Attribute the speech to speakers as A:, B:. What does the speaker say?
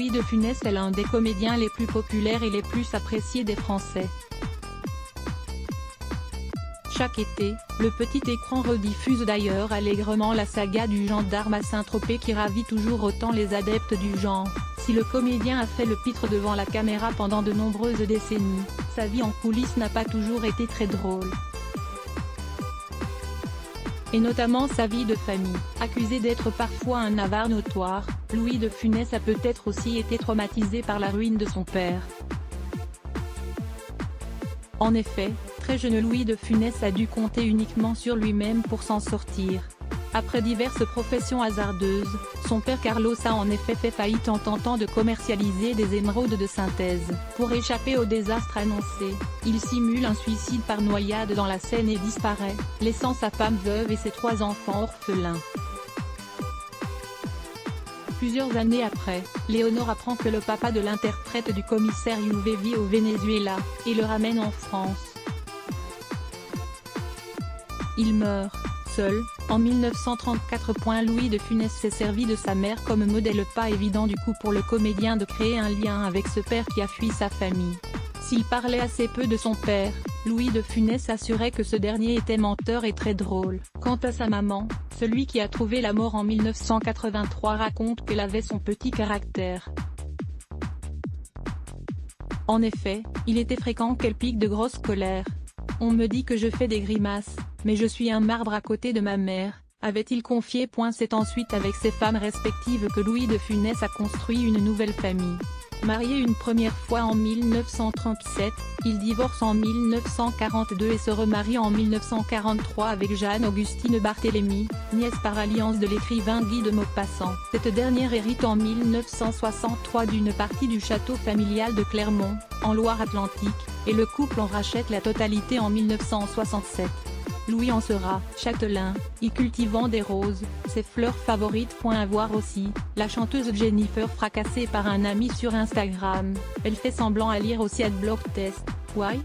A: Louis de Funès est l'un des comédiens les plus populaires et les plus appréciés des Français. Chaque été, le petit écran rediffuse d'ailleurs allègrement la saga du gendarme à Saint-Tropez qui ravit toujours autant les adeptes du genre. Si le comédien a fait le pitre devant la caméra pendant de nombreuses décennies, sa vie en coulisses n'a pas toujours été très drôle. Et notamment sa vie de famille. Accusé d'être parfois un avare notoire, Louis de Funès a peut-être aussi été traumatisé par la ruine de son père. En effet, très jeune Louis de Funès a dû compter uniquement sur lui-même pour s'en sortir. Après diverses professions hasardeuses, son père Carlos a en effet fait faillite en tentant de commercialiser des émeraudes de synthèse. Pour échapper au désastre annoncé, il simule un suicide par noyade dans la Seine et disparaît, laissant sa femme veuve et ses 3 enfants orphelins. Plusieurs années après, Léonore apprend que le papa de l'interprète du commissaire Youvé vit au Venezuela, et le ramène en France. Il meurt, seul, en 1934. Louis de Funès s'est servi de sa mère comme modèle. Pas évident du coup pour le comédien de créer un lien avec ce père qui a fui sa famille. S'il parlait assez peu de son père, Louis de Funès assurait que ce dernier était menteur et très drôle. Quant à sa maman, celui qui a trouvé la mort en 1983 raconte qu'elle avait son petit caractère. En effet, il était fréquent qu'elle pique de grosse colère. « On me dit que je fais des grimaces, mais je suis un marbre à côté de ma mère », avait-il confié. C'est ensuite avec ses femmes respectives que Louis de Funès a construit une nouvelle famille. Marié une première fois en 1937, il divorce en 1942 et se remarie en 1943 avec Jeanne-Augustine Barthélemy, nièce par alliance de l'écrivain Guy de Maupassant. Cette dernière hérite en 1963 d'une partie du château familial de Clermont, en Loire-Atlantique, et le couple en rachète la totalité en 1967. Louis en sera châtelain, y cultivant des roses, ses fleurs favorites. À voir aussi, la chanteuse Jennifer fracassée par un ami sur Instagram, elle fait semblant à lire aussi @blogtest. Why?